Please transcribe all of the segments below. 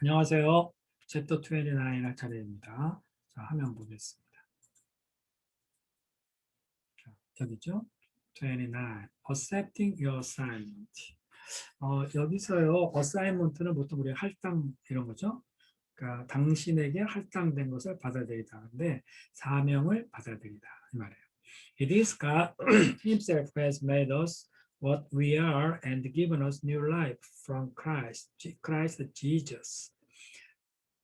안녕하세요. 챕터 29할 차례입니다. 자, 화면 보겠습니다. 자, 여기죠? 29. Accepting your assignment. 여기서요, assignment는 보통 우리 할당 이런 거죠. 그러니까 당신에게 할당된 것을 받아들이다. 근데 사명을 받아들이다. 이 말이에요. It is God himself who has made us what we are and given us new life from Christ Jesus.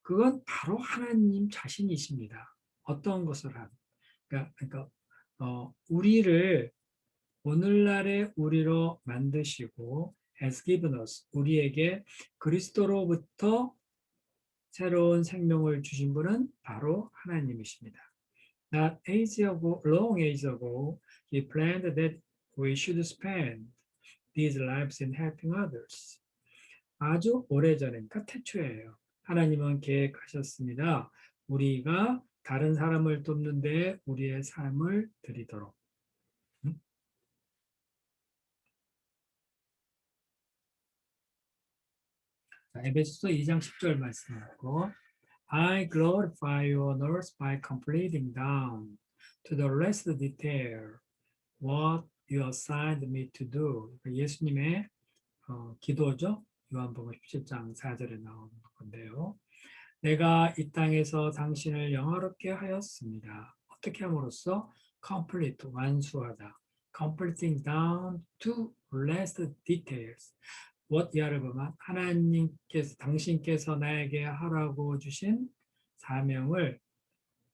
그건 바로 하나님 자신이십니다. 어떤 것을 한. 그러니까 우리를 오늘날의 우리로 만드시고 has given us 우리에게 그리스도로부터 새로운 생명을 주신 분은 바로 하나님이십니다. Not ages ago, long ages ago, He planned that we should spend these lives in helping others. 아주 오래전에, 그러니까 태초에요. 하나님은 계획하셨습니다. 우리가 다른 사람을 돕는 데 우리의 삶을 드리도록. 에베소서 2장 10절 말씀하고 I glorify your honors by completing down to the last detail what you assigned me to do. 예수님의 기도죠. 요한복음 17장 4절에 나오는 건데요. 내가 이 땅에서 당신을 영화롭게 하였습니다. 어떻게 함으로써? complete, 완수하다. completing down to last details. what 이하를 보면 하나님께서 당신께서 나에게 하라고 주신 사명을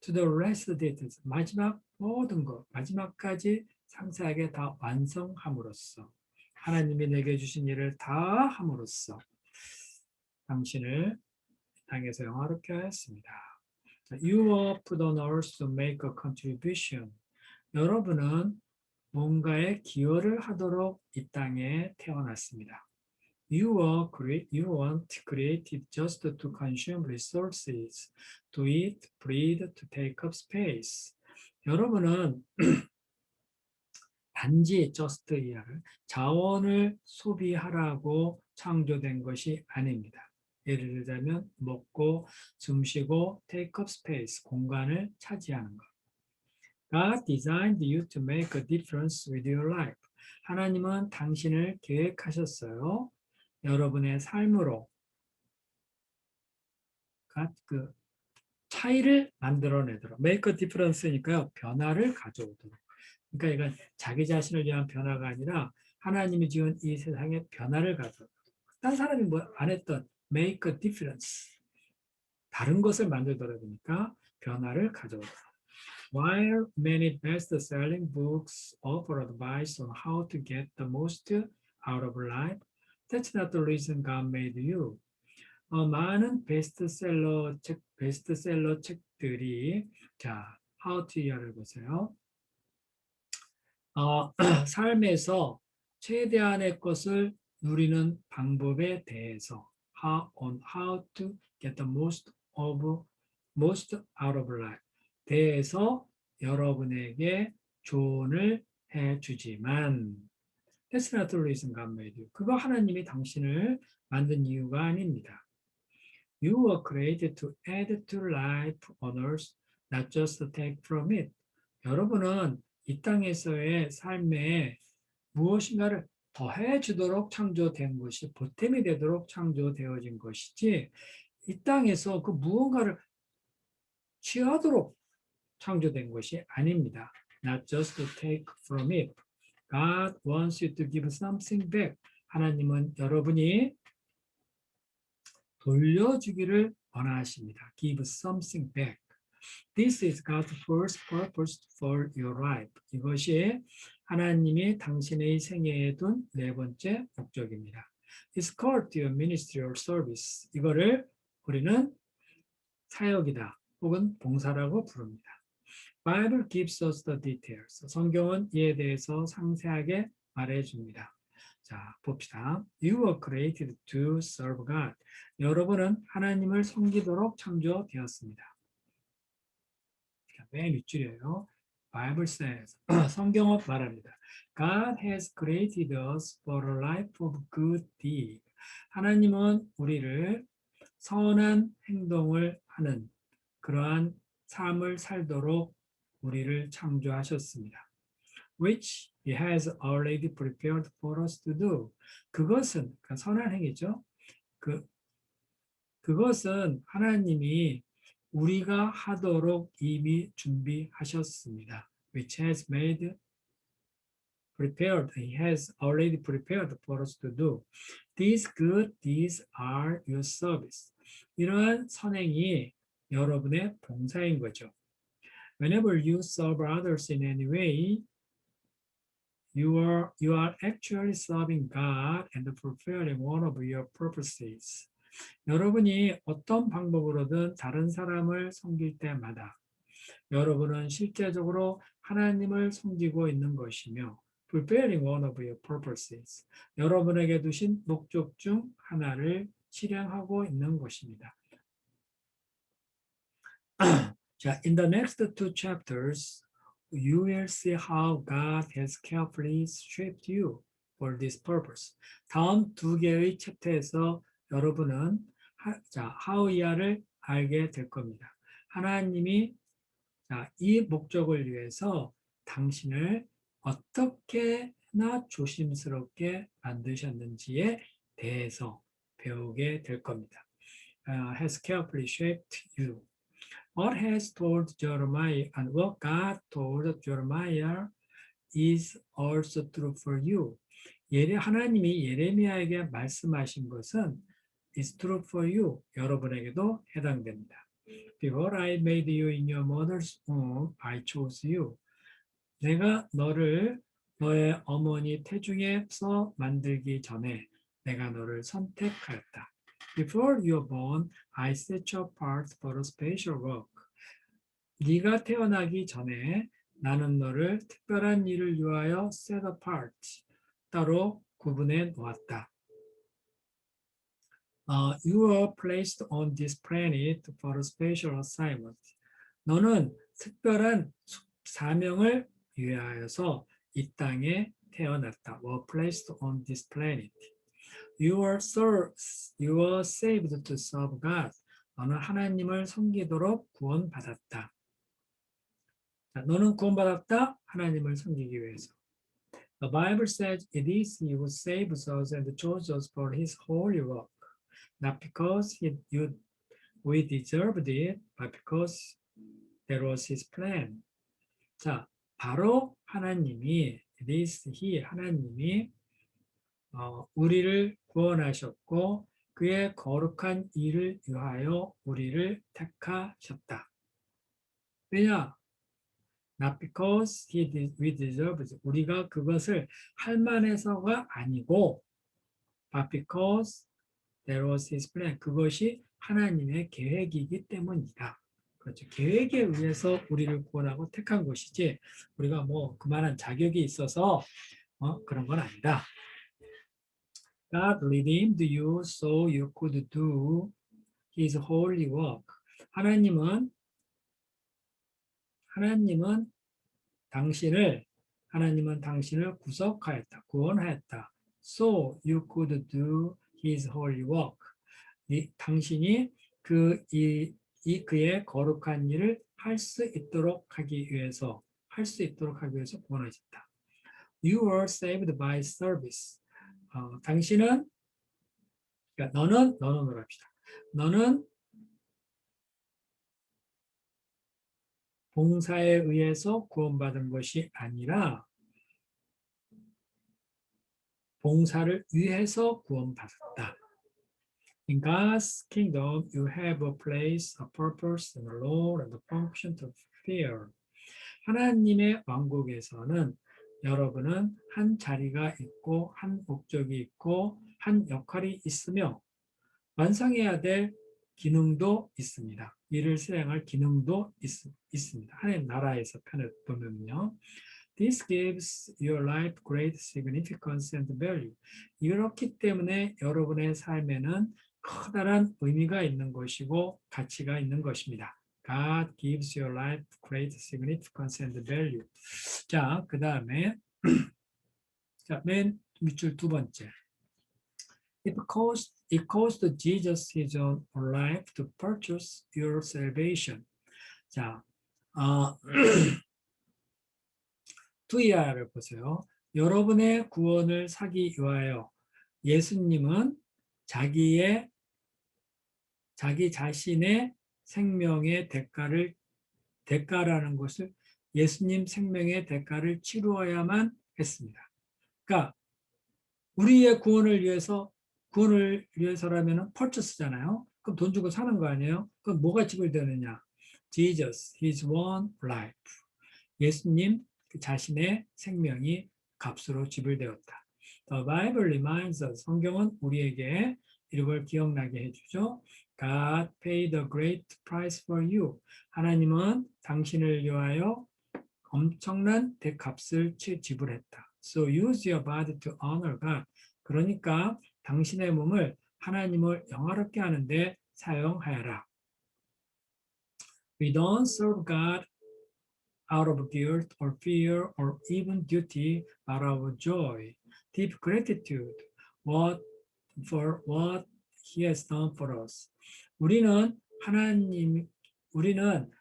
to the last details. 마지막 모든 것, 마지막까지 상세하게 다 완성함으로써 하나님이 내게 주신 일을 다 함으로써 당신을 땅에서 영화롭게 하였습니다. You were put on earth to make a contribution. 여러분은 뭔가에 기여를 하도록 이 땅에 태어났습니다. You weren't created just to consume resources, to eat, breathe, to take up space. 여러분은 단지 just 이하를 자원을 소비하라고 창조된 것이 아닙니다. 예를 들자면 먹고 숨쉬고 take up space, 공간을 차지하는 것. God designed you to make a difference with your life. 하나님은 당신을 계획하셨어요. 여러분의 삶으로 그 차이를 만들어내도록. make a difference니까요. 변화를 가져오도록. 그러니까 이건 자기 자신을 위한 변화가 아니라 하나님이 지은 이 세상에 변화를 가져오도록. 딴 사람이 뭐 안 했던 make a difference. 다른 것을 만들더라 보니까 변화를 가져오도록. While many best-selling books offer advice on how to get the most out of life, that's not the reason God made you. 많은 베스트셀러 책들이 자, How to를 보세요. 삶에서 최대한의 것을 누리는 방법에 대해서 on how to get the most out of life 대해서 여러분에게 조언을 해주지만 That's not the reason God made you. 그거 하나님이 당신을 만든 이유가 아닙니다. You were created to add to life on earth, not just to take from it. 여러분은 이 땅에서의 삶에 무엇인가를 더해 주도록 창조된 것이 보탬이 되도록 창조되어진 것이지 이 땅에서 그 무언가를 취하도록 창조된 것이 아닙니다. Not just to take from it. God wants you to give something back. 하나님은 여러분이 돌려주기를 원하십니다. Give something back. This is God's first purpose for your life. 이것이 하나님이 당신의 생애에 둔 네 번째 목적입니다. It's called your ministry or service. 이거를 우리는 사역이다 혹은 봉사라고 부릅니다. Bible gives us the details. 성경은 이에 대해서 상세하게 말해줍니다. 자, 봅시다. You were created to serve God. 여러분은 하나님을 섬기도록 창조되었습니다. 맨 윗줄이에요. Bible says. 성경은 말합니다. God has created us for a life of good deed. 하나님은 우리를 선한 행동을 하는 그러한 삶을 살도록 우리를 창조하셨습니다. Which He has already prepared for us to do. 그것은 그러니까 선한 행위죠. 그것은 하나님이 우리가 하도록 이미 준비하셨습니다. Which has made prepared, He has already prepared for us to do. These good deeds are your service. 이러한 선행이 여러분의 봉사인 거죠. Whenever you serve others in any way, you are actually serving God and fulfilling one of your purposes. 여러분이 어떤 방법으로든 다른 사람을 섬길 때마다 여러분은 실제적으로 하나님을 섬기고 있는 것이며 fulfilling one of your purposes. 여러분에게 두신 목적 중 하나를 실행하고 있는 것입니다. 자, in the next two chapters, you will see how God has carefully shaped you for this purpose. 다음 두 개의 챕터에서 여러분은 하우야를 알게 될 겁니다. 하나님이 이 목적을 위해서 당신을 어떻게나 조심스럽게 만드셨는지에 대해서 배우게 될 겁니다. Has carefully shaped you. What has told Jeremiah and what God told Jeremiah is also true for you. 하나님이 예레미야에게 말씀하신 것은 is true for you. 여러분에게도 해당됩니다. Before I made you in your mother's womb, I chose you. 내가 너를 너의 어머니 태중에서 만들기 전에 내가 너를 선택하였다. Before you were born, I set you apart for a special work. 네가 태어나기 전에 나는 너를 특별한 일을 위하여 set apart, 따로 구분해 놓았다. You were placed on this planet for a special assignment. 너는 특별한 사명을 위하여서 이 땅에 태어났다. Were placed on this planet. You were saved to serve God. 너는 하나님을 섬기도록 구원받았다. 너는 구원받았다. 하나님을 섬기기 위해서. The Bible says it is He who saves us and chose us for His holy work. Not because we deserved it, but because that was His plan. 자, 바로 하나님이, it is He, 하나님이 우리를 구원하셨고 그의 거룩한 일을 위하여 우리를 택하셨다. 왜냐? Not because we deserve it. 우리가 그것을 할 만해서가 아니고 but because there was His plan. 그것이 하나님의 계획이기 때문이다. 그렇죠. 계획에 의해서 우리를 구원하고 택한 것이지 우리가 뭐 그만한 자격이 있어서 그런 건 아니다. God redeemed you so you could do His holy work. 하나님은 당신을 구속하였다. 구원하였다. So you could do His holy work. 당신이 그의 거룩한 일을 할 수 있도록 하기 위해서 구원하셨다. You were saved by service. 당신은 그러니까 너는 합시다. 너는 봉사에 의해서 구원받은 것이 아니라 봉사를 위해서 구원받았다. In God's kingdom, you have a place, a purpose, and a role, and a function to fulfill. 하나님의 왕국에서는 여러분은 한 자리가 있고, 한 목적이 있고, 한 역할이 있으며, 완성해야 될 기능도 있습니다. 이를 수행할 기능도 있습니다. 하나님 나라에서 편을 보면요. This gives your life great significance and value. 이렇기 때문에 여러분의 삶에는 커다란 의미가 있는 것이고 가치가 있는 것입니다. God gives your life great significance and value. 자, 그 다음에 자, 맨 밑줄 두 번째. It It cost Jesus his own life to purchase your salvation. 자, 투이아를 보세요. 여러분의 구원을 사기 위하여 예수님은 자기 자신의 생명의 대가라는 것을 예수님 생명의 대가를 치루어야만 했습니다. 그러니까 우리의 구원을 위해서라면 purchase잖아요. 그럼 돈 주고 사는 거 아니에요? 그럼 뭐가 지불되느냐? Jesus, his one life. 예수님 그 자신의 생명이 값으로 지불되었다. The Bible reminds us. 성경은 우리에게 이걸 기억나게 해주죠. God paid a great price for you. 하나님은 당신을 위하여 엄청난 대값을 지불했다. So use your body to honor God. 그러니까 당신의 몸을 하나님을 영화롭게 하는데 사용하여라. We don't serve God out of guilt or fear or even duty, but out of joy, deep gratitude for what He has done for us. 우리는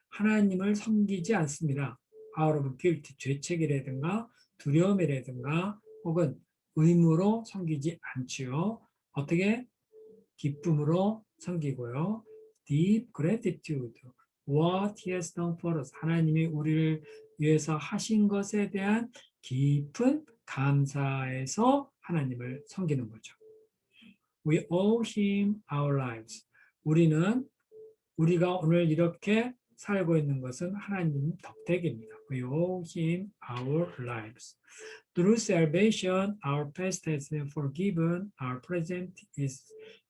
하나님을 섬기지 않습니다. out of guilt, 죄책이라든가 두려움이라든가 혹은 의무로 섬기지 않지요. 어떻게? 기쁨으로 섬기고요. Deep gratitude. What he has done for us. 하나님이 우리를 위해서 하신 것에 대한 깊은 감사에서 하나님을 섬기는 거죠. We owe him our lives. 우리가 오늘 이렇게 살고 있는 것은 하나님 덕택입니다. We owe him our lives. Through salvation, our past has been forgiven, our present is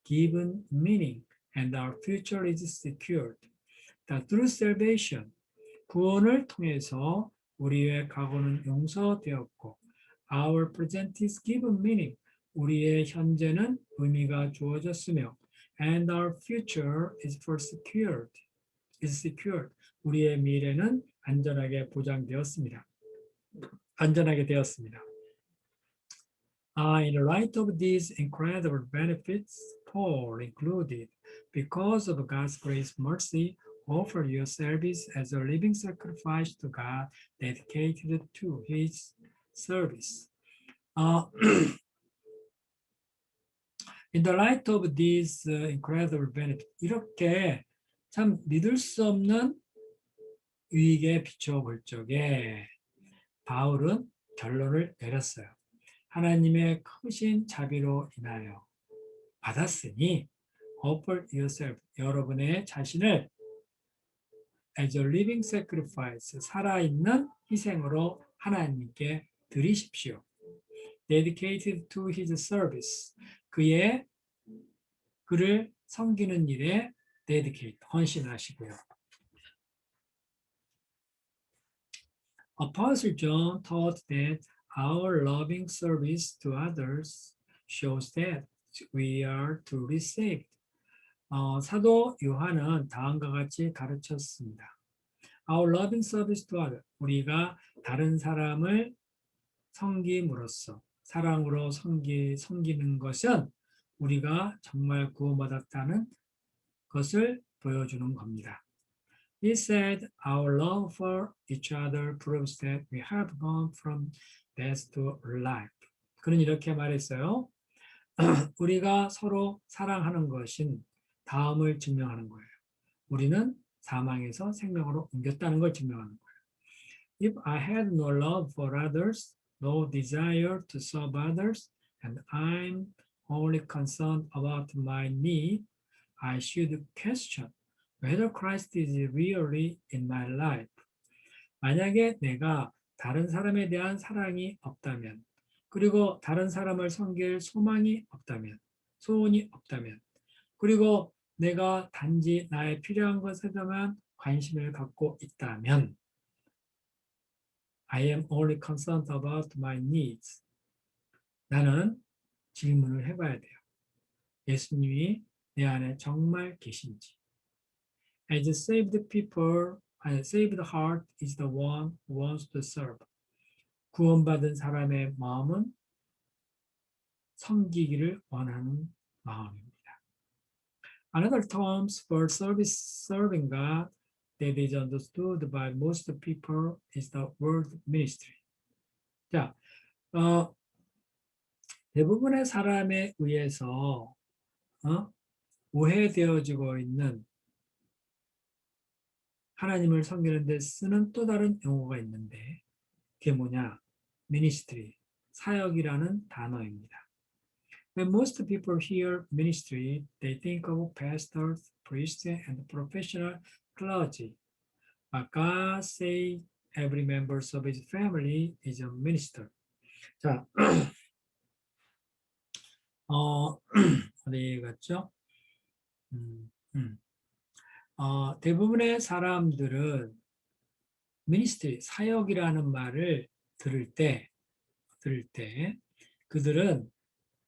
given meaning, and our future is secured. Through salvation, 구원을 통해서 우리의 과거는 용서되었고, our present is given meaning, 우리의 현재는 의미가 주어졌으며, and our future is secured. 우리의 미래는 안전하게 보장되었습니다. 안전하게 되었습니다. In light of these incredible benefits, Paul included, because of God's grace mercy, offer your service as a living sacrifice to God, dedicated to His service. In the light of these incredible benefits, 이렇게 참 믿을 수 없는 유익에 비춰볼 적에 바울은 결론을 내렸어요. 하나님의 크신 자비로 인하여 받았으니 offer yourself, 여러분의 자신을 as a living sacrifice, 살아있는 희생으로 하나님께 드리십시오. dedicated to his service, 그를 섬기는 일에 dedicate, 헌신하시고요. Apostle John taught that our loving service to others shows that we are truly saved. 사도 요한은 다음과 같이 가르쳤습니다. Our loving service to others. 우리가 다른 사람을 섬김으로써 사랑으로 섬기는 것은 우리가 정말 구원받았다는 것을 보여주는 겁니다. He said, our love for each other proves that we have gone from death to life. 그는 이렇게 말했어요. 우리가 서로 사랑하는 것은 다음을 증명하는 거예요. 우리는 사망에서 생명으로 옮겼다는 걸 증명하는 거예요. If I had no love for others, no desire to serve others, and I'm only concerned about my need, I should question whether Christ is really in my life. 만약에 내가 다른 사람에 대한 사랑이 없다면, 그리고 다른 사람을 섬길 소원이 없다면, 그리고 내가 단지 나의 필요한 것에만 관심을 갖고 있다면, I am only concerned about my needs. 나는 질문을 해봐야 돼요. 예수님이 내 안에 정말 계신지. As saved people, saved heart is the one who wants to serve. 구원받은 사람의 마음은 섬기기를 원하는 마음입니다. Another terms for serving God that is understood by most people is the word ministry. 자, 대부분의 사람에 의해서 오해되어지고 있는 하나님을 섬기는 데 쓰는 또 다른 용어가 있는데 그게 뭐냐? ministry, 사역이라는 단어입니다. When most people hear ministry, they think of pastors, priests, and professional clergy. But God say every member of his family is a minister. 자, 어디 갔죠? 대부분의 사람들은 ministry, 사역이라는 말을 들을 때 그들은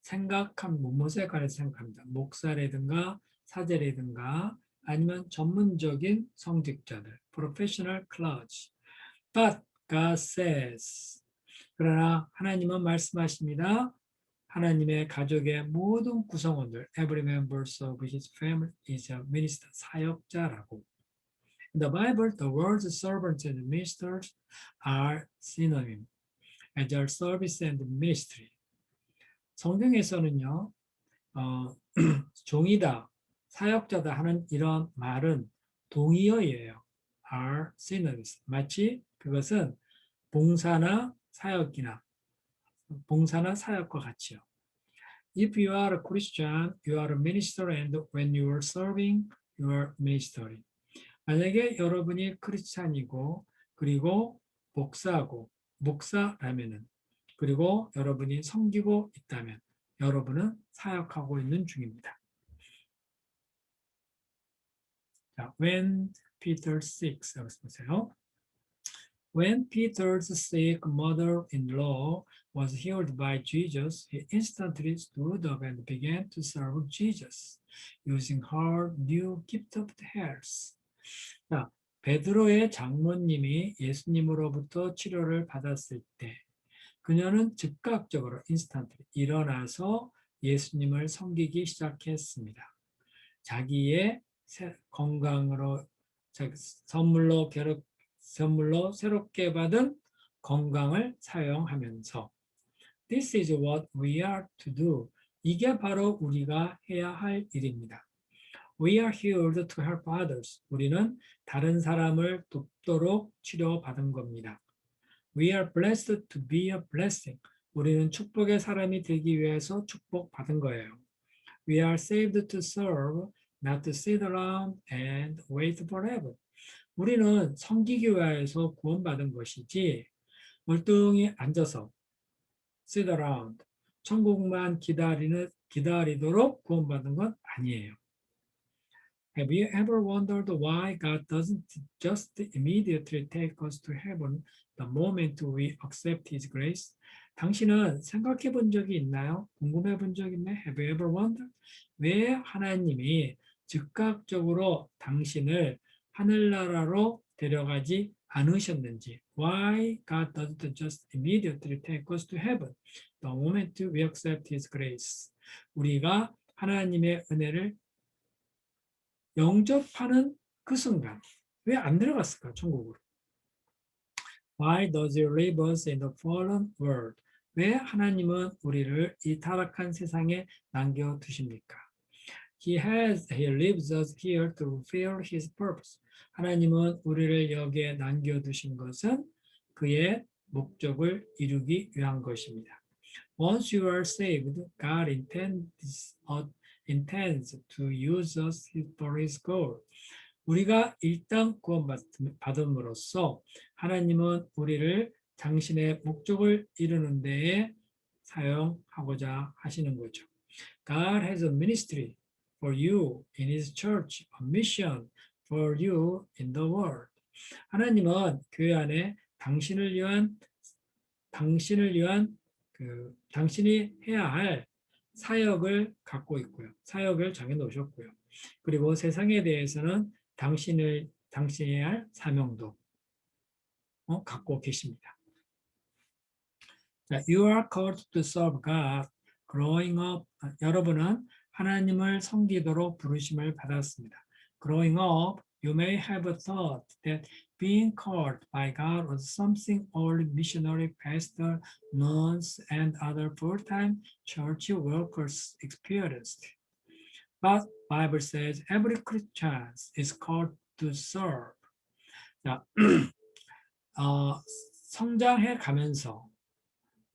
생각한 무엇에 관해서 생각합니다. 목사라든가 사제라든가 아니면 전문적인 성직자들, professional clergy. But God says, 그러나 하나님은 말씀하십니다. 하나님의 가족의 모든 구성원들, every member of his family is a minister, 사역자라고. In the Bible, the words servants and ministers are synonym, as are service and ministry. 성경에서는요, 종이다, 사역자다 하는 이런 말은 동의어예요. are synonyms. 마치 그것은 봉사나 사역과 같이요. If you are a Christian, you are a minister, and when you are serving, you are ministering. 만약에 여러분이 크리스찬이고 그리고 목사라면은 그리고 여러분이 섬기고 있다면 여러분은 사역하고 있는 중입니다. 자, when Peter sick, 보세요. When Peter's sick mother-in-law was healed by Jesus, he instantly stood up and began to serve Jesus, using her new gift of health. 자, 베드로의 장모님이 예수님으로부터 치료를 받았을 때 그녀는 즉각적으로 instantly 일어나서 예수님을 섬기기 시작했습니다. 자기의 건강으로 선물로 새롭게 받은 건강을 사용하면서 This is what we are to do. 이게 바로 우리가 해야 할 일입니다. We are here to help others. 우리는 다른 사람을 돕도록 치료받은 겁니다. We are blessed to be a blessing. 우리는 축복의 사람이 되기 위해서 축복받은 거예요. We are saved to serve, not to sit around and wait forever. 우리는 섬기기 위해서 구원받은 것이지 멀뚱히 앉아서 sit around, 천국만 기다리도록 구원받은 건 아니에요. Have you ever wondered why God doesn't just immediately take us to heaven the moment we accept His grace? 당신은 생각해 본 적이 있나요? 궁금해 본 적 있나요? Have you ever wondered? 왜 하나님이 즉각적으로 당신을 하늘나라로 데려가지 않으셨는지. Why God doesn't just immediately take us to heaven the moment we accept His grace? 우리가 하나님의 은혜를 영접하는 그 순간 왜 안 들어갔을까 천국으로? Why does He leave us in the fallen world? 왜 하나님은 우리를 이 타락한 세상에 남겨두십니까? He leaves us here to fulfill His purpose. 하나님은 우리를 여기에 남겨두신 것은 그의 목적을 이루기 위한 것입니다. Once you are saved, God intends to use us for His goal. 우리가 일단 구원받음으로써 하나님은 우리를 당신의 목적을 이루는 데에 사용하고자 하시는 거죠. God has a ministry for you in His church, a mission for you in the world. 하나님은 교회 안에 당신을 위한 당신이 해야 할 사역을 갖고 있고요. 사역을 정해놓으셨고요. 그리고 세상에 대해서는 당신이 할 사명도 갖고 계십니다. You are called to serve God. Growing up, 여러분은 하나님을 섬기도록 부르심을 받았습니다. Growing up, you may have thought that being called by God was something only missionary pastors, nuns, and other full-time church workers experienced. But Bible says every Christian is called to serve. 자, 성장해 가면서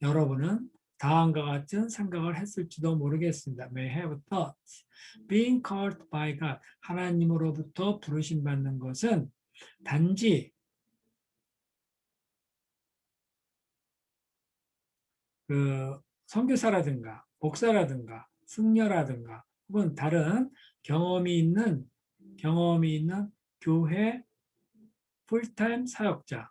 여러분은 다음과 같은 생각을 했을지도 모르겠습니다. May have thoughts. Being called by God. 하나님으로부터 부르심 받는 것은 단지 선교사라든가 목사라든가 승려라든가 혹은 다른 경험이 있는 교회 풀타임 사역자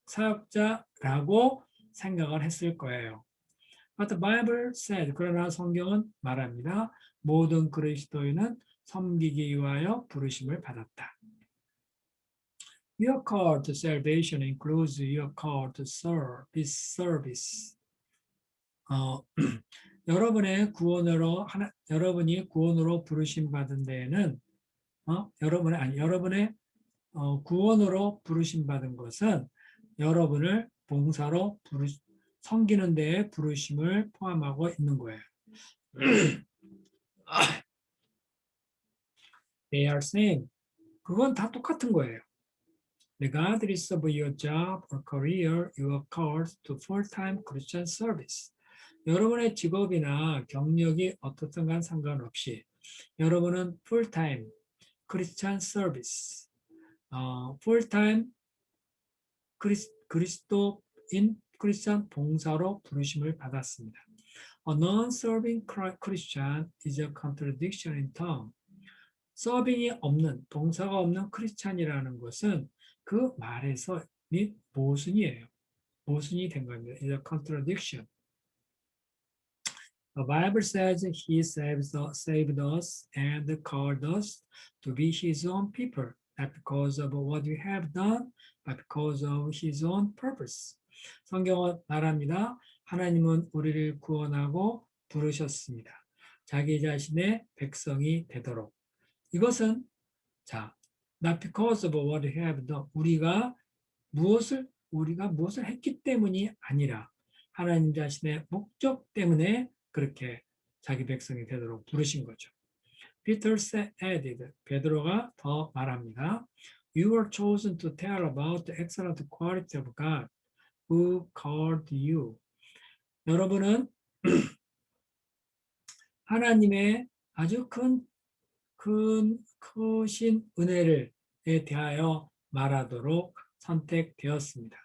사역자라고 생각을 했을 거예요. But the Bible said, 그러나 성경은 말합니다. 모든 그리스도인은 섬기기 위하여 부르심을 받았다. Your call to salvation includes your call to serve, this service. 여러분의 여러분이 구원으로 부르심 받은 데에는 여러분의 구원으로 부르심 받은 것은 여러분을 봉사로 섬기는 데에 부르심을 포함하고 있는 거예요. They are saying, 그건 다 똑같은 거예요. Regardless of your job or career, you are called to full-time Christian service. 여러분의 직업이나 경력이 어떻든 상관없이 여러분은 full-time Christian service, full-time 그리스도인 크리스찬 봉사로 부르심을 받았습니다. A non-serving Christian is a contradiction in term. 서빙이 없는, 봉사가 없는 크리스찬이라는 것은 그 말에서 모순이에요. 모순이 된 겁니다. It's a contradiction. The Bible says He saved us and called us to be His own people, not because of what we have done, but because of His own purpose. 성경은 말합니다. 하나님은 우리를 구원하고 부르셨습니다. 자기 자신의 백성이 되도록. 이것은 not because of what we have done. 우리가 무엇을 했기 때문이 아니라 하나님 자신의 목적 때문에 그렇게 자기 백성이 되도록 부르신 거죠. Peter added, 베드로가 더 말합니다. You were chosen to tell about the excellent quality of God who called you. 여러분은 하나님의 아주 크신 은혜를 대하여 말하도록 선택되었습니다.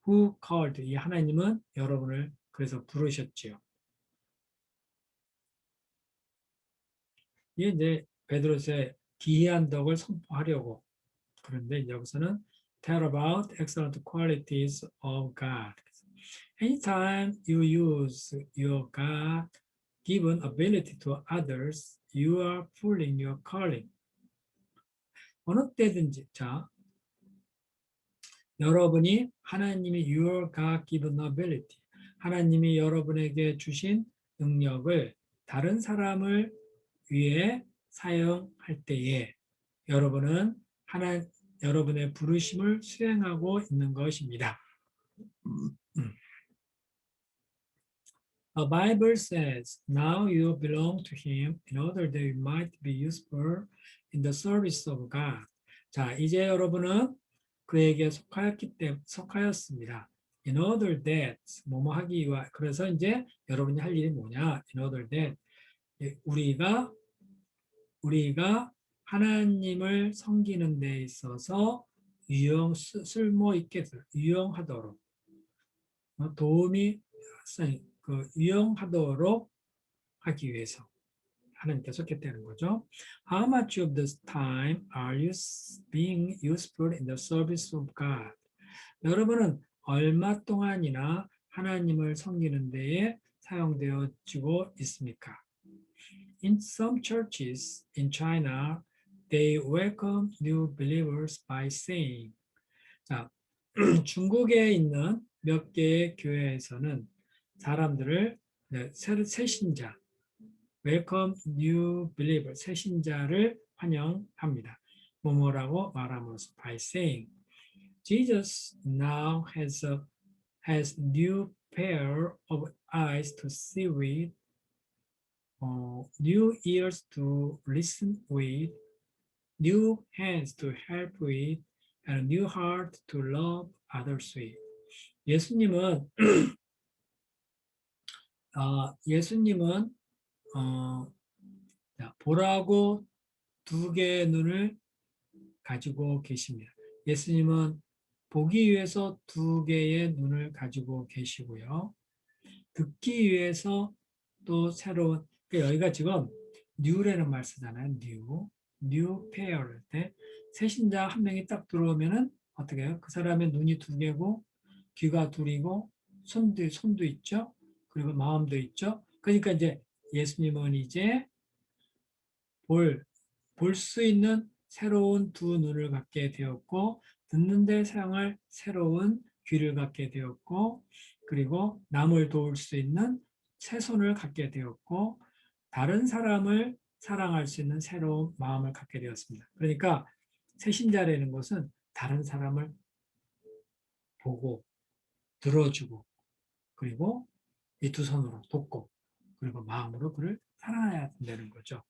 Who called? 이 하나님은 여러분을 그래서 부르셨지요. 이게 이제 베드로서의 기이한 덕을 선포하려고. 그런데 여기서는 tell about excellent qualities of God. Anytime you use your God-given ability to others, you are fulfilling your calling. 어느 때든지 여러분이 하나님이 your God-given ability, 하나님이 여러분에게 주신 능력을 다른 사람을 위해 사용할 때에 여러분은 여러분의 부르심을 수행하고 있는 것입니다. The Bible says, now you belong to Him in order that you might be useful in the service of God. 자, 이제 여러분은 그에게 속하였습니다. In order that, 뭐뭐 하기 위하. 그래서 이제 여러분이 할 일이 뭐냐? In order that, 우리가 하나님을 섬기는 데 있어서 유용하도록 도움이 유용하도록 하기 위해서 하나님께서 했다는 거죠. How much of this time are you being useful in the service of God? 여러분은 얼마 동안이나 하나님을 섬기는 데에 사용되어지고 있습니까? In some churches in China, they welcome new believers by saying, 자, 중국에 있는 몇 개의 교회에서는 사람들을 새신자, Welcome New Believer, 새신자를 환영합니다. 뭐뭐라고 말함으로써 by saying Jesus now has new pair of eyes to see with, new ears to listen with, new hands to help with, and a new heart to love others with. 예수님은 예수님은 보라고 두 개의 눈을 가지고 계십니다. 예수님은 보기 위해서 두 개의 눈을 가지고 계시고요. 듣기 위해서 또 새로운, 그러니까 여기가 지금 new라는 말 쓰잖아요. new pair일 때 새신자 한 명이 딱 들어오면은 어떻게 해요? 그 사람의 눈이 두 개고 귀가 둘이고 손도 있죠. 그리고 마음도 있죠. 그러니까 이제 예수님은 이제 볼 수 있는 새로운 두 눈을 갖게 되었고 듣는 데 사용할 새로운 귀를 갖게 되었고 그리고 남을 도울 수 있는 새 손을 갖게 되었고 다른 사람을 사랑할 수 있는 새로운 마음을 갖게 되었습니다. 그러니까 새신자라는 것은 다른 사람을 보고 들어주고 그리고 이 두 손으로 돕고 그리고 마음으로 그를 사랑해야 된다는 거죠.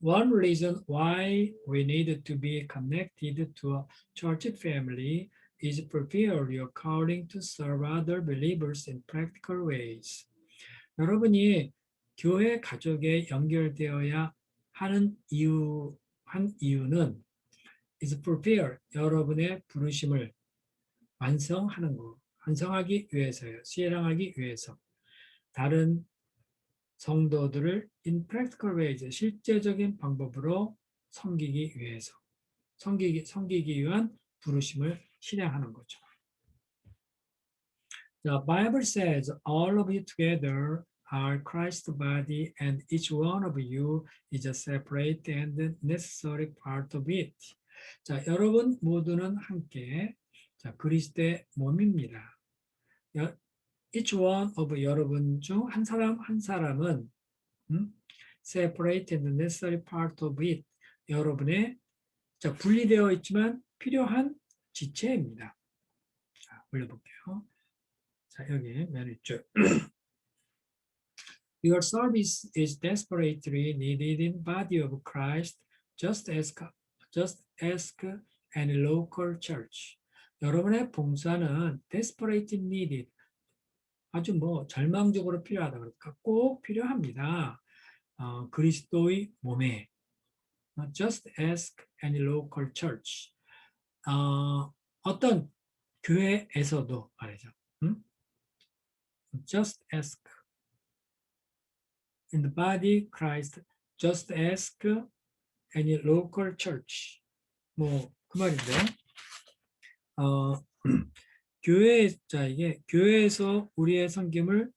One reason why we need to be connected to a church family is prepare your calling to serve other believers in practical ways. 여러분이 교회 가족에 연결되어야 하는 이유는 is prepare 여러분의 부르심을 완성하기 위해서요. 수행하기 위해서. 다른 성도들을 in practical ways, 실제적인 방법으로 섬기기 위해서, 섬기기 위한 부르심을 실행하는 거죠. The Bible says all of you together are Christ's body and each one of you is a separate and necessary part of it. 자, 여러분 모두는 함께 그리스도의 몸입니다. Each one of 여러분 중 한 사람은 separate and necessary part of it. 여러분의 분리되어 있지만 필요한 지체입니다. 자, 올려볼게요. 자, 여기 맨 위쪽. Your service is desperately needed in body of Christ, just as any local church. 여러분의 봉사는 desperately needed, 아주 절망적으로 필요하다. 그러니까 꼭 필요합니다. 그리스도의 몸에. Just ask any local church. 어떤 교회에서도 말이죠. Just ask. In the body Christ, just ask any local church. 그 말인데. 이게 교회에서 우리의 섬김을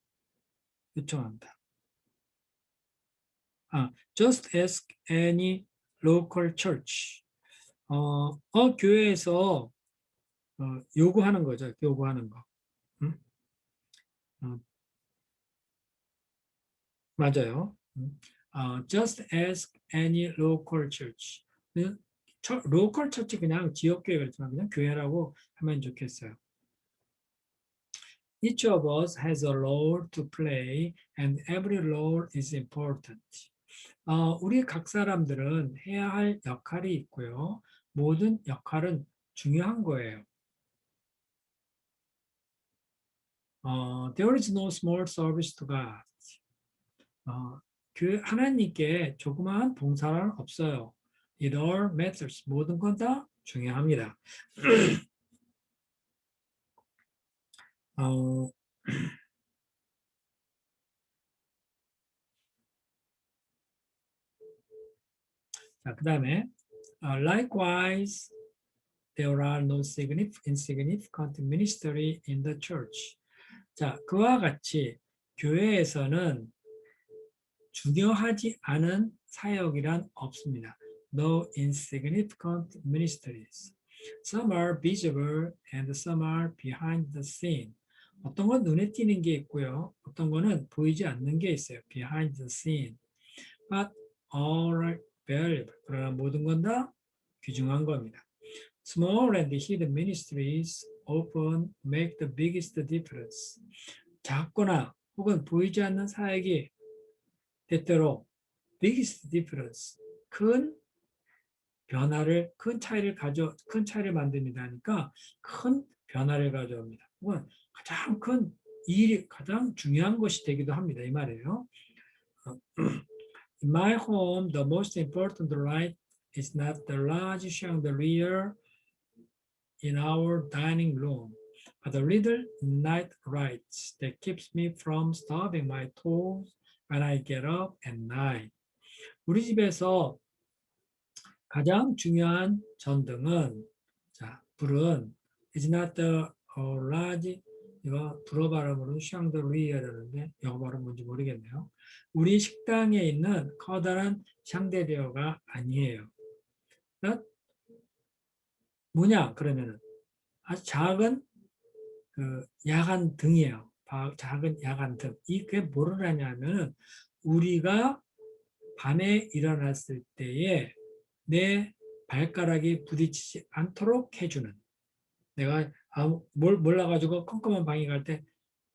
요청합니다. Just ask any local church. 교회에서 요구하는 거죠. 요구하는 거. 맞아요. Just ask any local church. local church 그냥 지역교회가 있지만 그냥 교회라고 하면 좋겠어요. Each of us has a role to play and every role is important. 우리 각 사람들은 해야 할 역할이 있고요. 모든 역할은 중요한 거예요. There is no small service to God. 하나님께 조그마한 봉사는 없어요. It all matters. 모든 건 다 중요합니다. 자, 그 다음에 likewise, there are no insignificant ministry in the church. 자, 그와 같이 교회에서는 중요하지 않은 사역이란 없습니다. No insignificant ministries. Some are visible and some are behind the scene. 어떤 건 눈에 띄는 게 있고요. 어떤 거는 보이지 않는 게 있어요. Behind the scene. But all are valuable. 그러나 모든 건 다 귀중한 겁니다. Small and hidden ministries often make the biggest difference. 작거나 혹은 보이지 않는 사역이 때때로 biggest difference, 큰 큰 차이를 만듭니다. 하니까 큰 변화를 가져옵니다. 혹은 가장 큰 일이 가장 중요한 것이 되기도 합니다. 이 말이에요. In my home, the most important light is not the large chandelier in our dining room, but the little night lights that keeps me from stubbing my toes when I get up at night. 우리 집에서 가장 중요한 전등은, 자, 불은 is not the large, 이거 불어 발음으로 샹들리에라는데 영어 발음 뭔지 모르겠네요. 우리 식당에 있는 커다란 샹데리어가 아니에요. 뭐냐 그러면은 아주 작은 그 야간 등이에요. 작은 야간 등. 이게 뭐를 하냐면은 우리가 밤에 일어났을 때에 내 발가락이 부딪히지 않도록 해주는, 내가 몰라가지고 컴컴한 방에 갈 때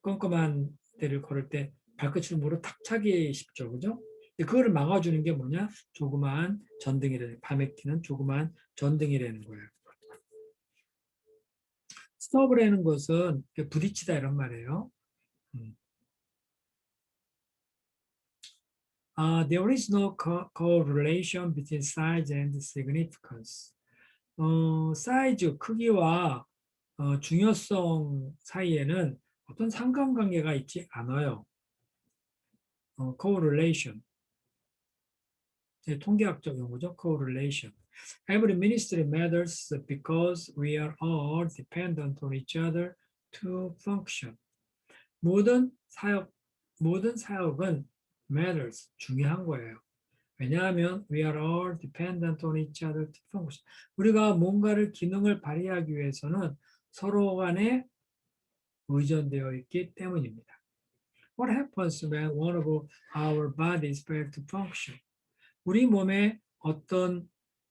컴컴한 데를 걸을 때 발끝을 모르 탁 차기 쉽죠, 그죠? 근데 그거를 막아주는 게 뭐냐? 조그마한 전등이라는, 밤에 켜는 조그마한 전등이라는 거예요. 스톱이라는 것은 부딪히다 이런 말이에요. There is no correlation between size and significance. 사이즈, 크기와 중요성 사이에는 어떤 상관관계가 있지 않아요. correlation. 통계학적 용어죠. correlation. Every ministry matters because we are all dependent on each other to function. 모든 사역은 matters, 중요한 거예요. 왜냐하면 we are all dependent on each other to function. 우리가 뭔가를 기능을 발휘하기 위해서는 서로 간에 의존되어 있기 때문입니다. What happens when one of our bodies fails to function? 우리 몸에 어떤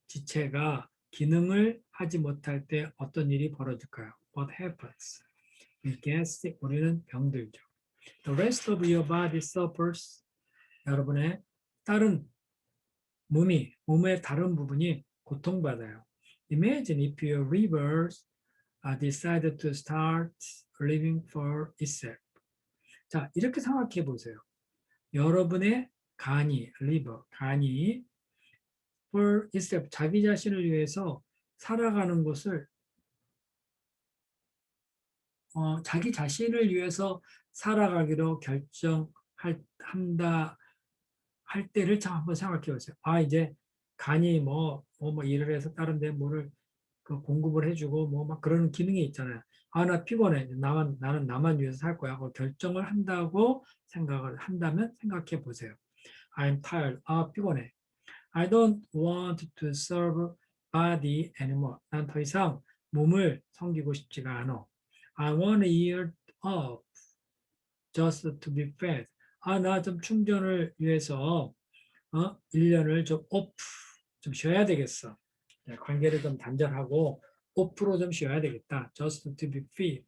지체가 기능을 하지 못할 때 어떤 일이 벌어질까요? What happens? We get sick. 우리는 병들죠. The rest of your body suffers. 여러분의 다른 몸의 다른 부분이 고통받아요. Imagine if your livers decided to start living for itself. 자, 이렇게 생각해 보세요. 여러분의 간이 for itself, 자기 자신을 위해서 살아가는 것을 자기 자신을 위해서 살아가기로 한다 할 때를 참 한번 생각해 보세요. 이제 간이 뭐 일을 해서 다른 데 뭐를 공급을 해주고 뭐 막 그런 기능이 있잖아요. 나 피곤해. 나는 나만 위해서 살 거야. 결정을 한다고 생각을 한다면 생각해 보세요. I'm tired. 피곤해. I don't want to serve body anymore. 난 더 이상 몸을 섬기고 싶지가 않아. I want a year off just to be fed. 나 좀 충전을 위해서 1년을 좀 오프, 좀 쉬어야 되겠어. 관계를 좀 단절하고 오프로 좀 쉬어야 되겠다. Just to be fit.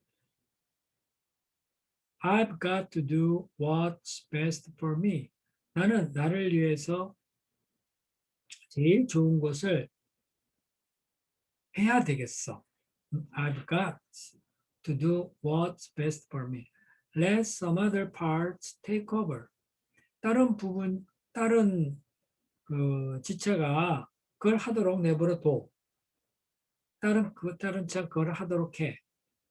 I've got to do what's best for me. 나는 나를 위해서 제일 좋은 것을 해야 되겠어. I've got to do what's best for me. Let some other parts take over. 다른 그 지체가 그걸 하도록 내버려 둬. 다른 차 그걸 하도록 해.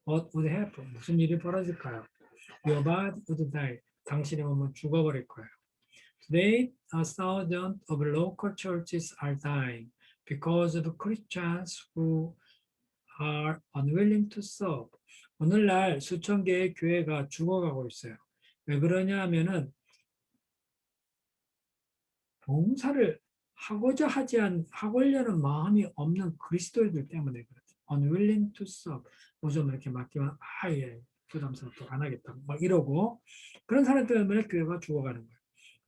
What would happen? 무슨 일이 벌어질까요? Your body would die. 당신의 몸은 죽어버릴 거예요. Today, thousands of local churches are dying because of Christians who are unwilling to serve. 오늘날 수천 개의 교회가 죽어가고 있어요. 왜 그러냐 하면은 봉사를 하고자 하려는 마음이 없는 그리스도인들 때문에 그렇죠. unwilling to serve. 뭐 좀 이렇게 맡기면 예, 부담스럽고 안 하겠다. 막 이러고 그런 사람 때문에 교회가 죽어가는 거예요.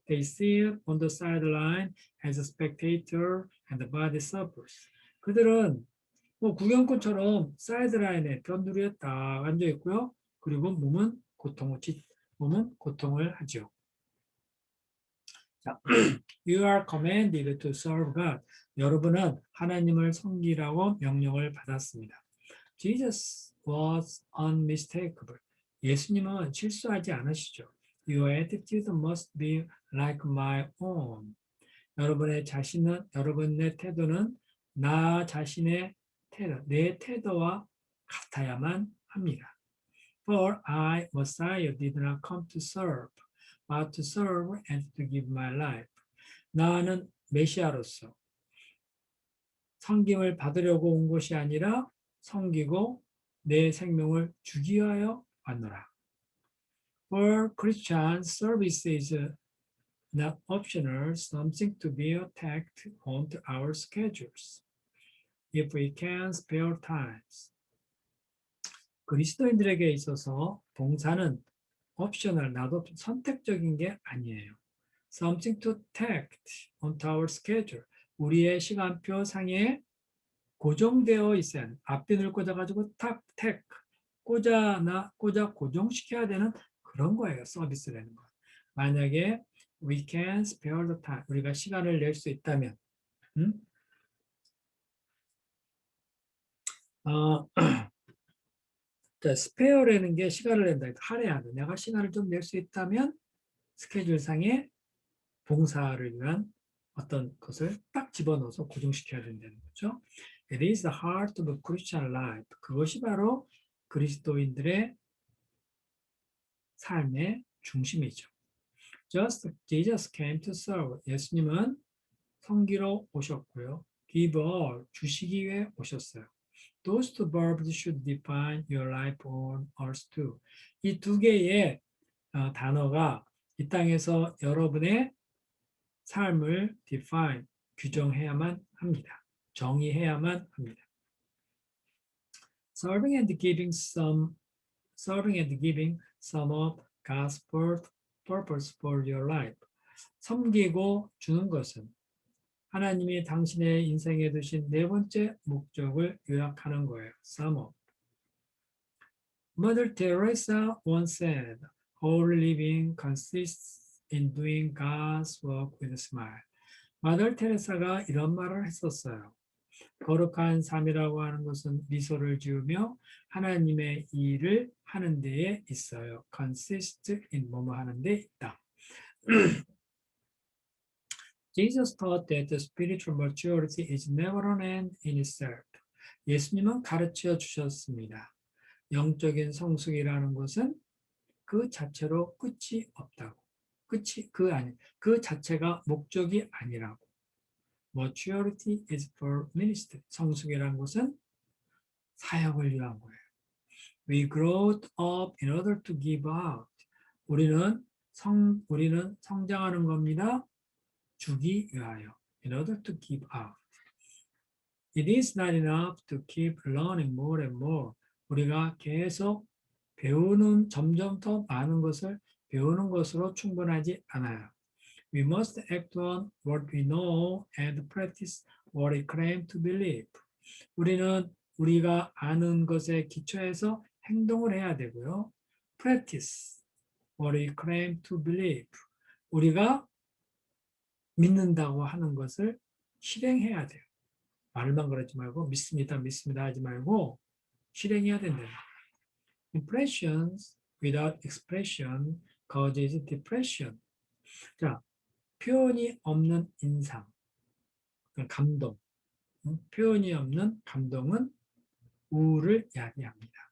They sit on the sideline as a spectator and the body suffers. 그들은 뭐 구경꾼처럼 사이드라인에 변두리에 딱 앉아 있고요. 그리고 몸은 고통을 하죠. 자, You are commanded to serve God. 여러분은 하나님을 섬기라고 명령을 받았습니다. Jesus was unmistakable. 예수님은 실수하지 않으시죠. Your attitude must be like my own. 여러분의 태도는 나 자신의 태도, 내 태도와 같아야만 합니다. For I, Messiah, did not come to serve, but to serve and to give my life. 나는 메시아로서 섬김을 받으려고 온 것이 아니라 섬기고 내 생명을 주기 위하여 왔노라. For Christians, service is not optional, something to be tacked onto our schedules. If we can spare times. 그리스도인들에게 있어서 봉사는 옵셔널, 나도 선택적인 게 아니에요. Something to tack onto our schedule. 우리의 시간표 상에 고정되어 있어야 하는, 앞뒤를 꽂아가지고 택, 꽂아 고정시켜야 되는 그런 거예요. 서비스라는 거. 만약에 we can spare the time, 우리가 시간을 낼 수 있다면, 자, 스페어라는 게 시간을 낸다. 할애야 돼. 내가 시간을 좀 낼 수 있다면 스케줄상에 봉사를 위한 어떤 것을 딱 집어넣어서 고정시켜야 된다는 거죠. It is the heart of Christian life. 그것이 바로 그리스도인들의 삶의 중심이죠. Jesus came to serve. 예수님은 섬기러 오셨고요. Give all, 주시기 위해 오셨어요. Those two verbs should define your life on earth too. 이 두 개의 단어가 이 땅에서 여러분의 삶을 define, 규정해야만 합니다. 정의해야만 합니다. Serving and giving some of God's purpose for your life. 섬기고 주는 것은 하나님이 당신의 인생에 두신 네 번째 목적을 요약하는 거예요. Sum of. Mother Teresa once said, "Whole living consists in doing God's work with a smile." 마더 테레사가 이런 말을 했었어요. 거룩한 삶이라고 하는 것은 미소를 지으며 하나님의 일을 하는 데에 있어요. consist in 뭐뭐 하는 데 있다. Jesus taught that the spiritual maturity is never an end in itself. 예수님은 가르쳐 주셨습니다. 영적인 성숙이라는 것은 그 자체로 끝이 없다고. 그 자체가 목적이 아니라고. Maturity is for ministry. 성숙이라는 것은 사역을 위한 거예요. We grow up in order to give out. 우리는 성장하는 겁니다. 주기 위하여. In order to give out. It is not enough to keep learning more and more. 우리가 계속 점점 더 많은 것을 배우는 것으로 충분하지 않아요. We must act on what we know and practice what we claim to believe. 우리는 우리가 아는 것에 기초해서 행동을 해야 되고요. Practice what we claim to believe. 우리가 믿는다고 하는 것을 실행해야 돼요. 말만 그러지 말고 믿습니다 하지 말고 실행해야 된다. Impressions without expression causes depression. 자, 표현이 없는 인상, 감동. 표현이 없는 감동은 우울을 야기합니다.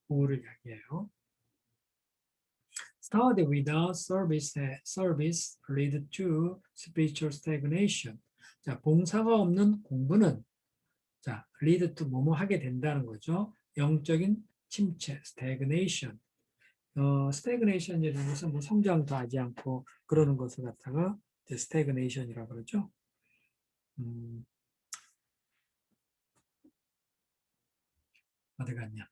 우울을 야기해요. Study without service lead to spiritual stagnation. 자, 봉사가 없는 공부는 lead to 뭐뭐 하게 된다는 거죠. 영적인 침체, stagnation. stagnation이라는 것은 뭐 성장도 하지 않고 그러는 것을 갖다가 stagnation이라고 그러죠. 어디 갔냐?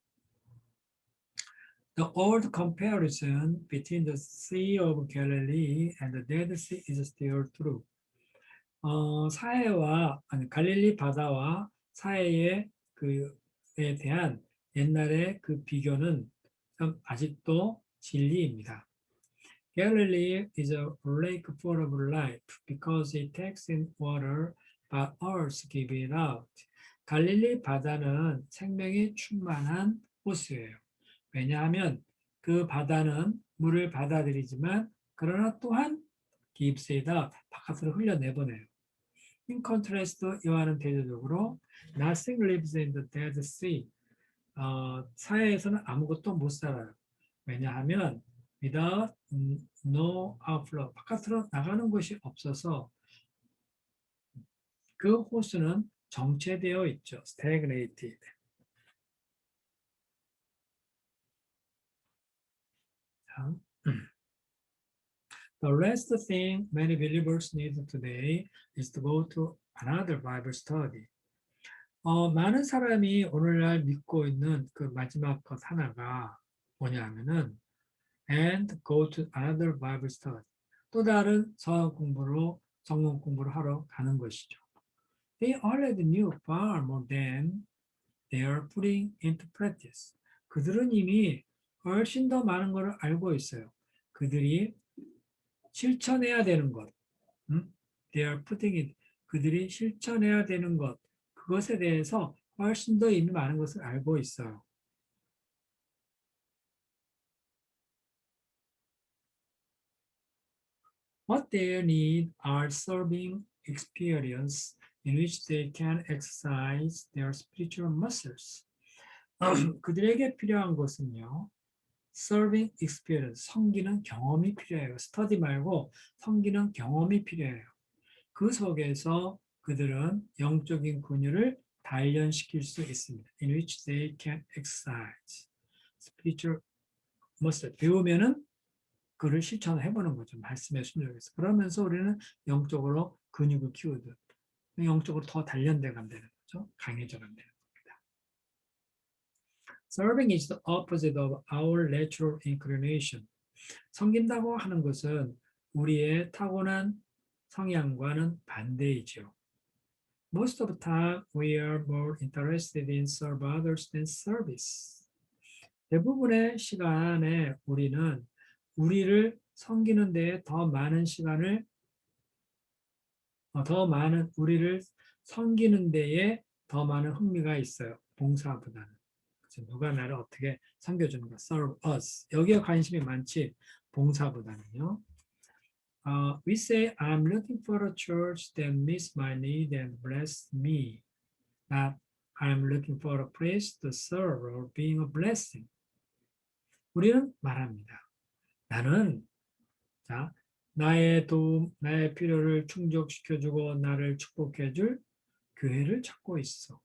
The old comparison between the Sea of Galilee and the Dead Sea is still true. 갈릴리 바다와 사해의 그에 대한 옛날의 그 비교는 아직도 진리입니다. Galilee is a lake full of life because it takes in water, but ours give it out. 갈릴리 바다는 생명이 충만한 호수예요. 왜냐하면 그 바다는 물을 받아들이지만 그러나 또한 gives it out, 바깥으로 흘려내보내요. In contrast, 이와는 대조적으로 nothing lives in the Dead Sea. 사해에서는 아무것도 못 살아요. 왜냐하면 without no outflow, 바깥으로 나가는 곳이 없어서 그 호수는 정체되어 있죠. stagnated. 자, The last thing many believers need today is to go to another Bible study. 많은 사람이 오늘날 믿고 있는 그 마지막 것 하나가 뭐냐면은 and go to another Bible study. 또 다른 성경 공부를 하러 가는 것이죠. They already knew far more than they are putting into practice. 그들은 이미 훨씬 더 많은 것을 알고 있어요. 그들이 실천해야 되는 것. They are putting it. 그들이 실천해야 되는 것. 그것에 대해서 훨씬 더 이미 많은 것을 알고 있어요. What they need are serving experience in which they can exercise their spiritual muscles. 그들에게 필요한 것은요. serving experience, 섬기는 경험이 필요해요. 스터디 말고 섬기는 경험이 필요해요. 그 속에서 그들은 영적인 근육을 단련시킬 수 있습니다. In which they can exercise spiritual muscle. 배우면은 그를 실천해보는 거죠. 말씀의 순종에서. 그러면서 우리는 영적으로 근육을 키우듯 영적으로 더 단련돼 간다는 거죠. 강해져 간다는 겁니다. Serving is the opposite of our natural inclination. 섬긴다고 하는 것은 우리의 타고난 성향과는 반대이죠. Most of the time, we are more interested in serve others than service. 대부분의 시간에 우리는 우리를 섬기는 데에 우리를 섬기는 데에 더 많은 흥미가 있어요. 봉사보다는. 누가 나를 어떻게 섬겨주는가. serve us. 여기에 관심이 많지 봉사보다는요. We say, I'm looking for a church that meets my need and bless me. Not, I'm looking for a place to serve or being a blessing. 우리는 말합니다. 나는 자, 나의 도움, 나의 필요를 충족시켜주고 나를 축복해줄 교회를 찾고 있어.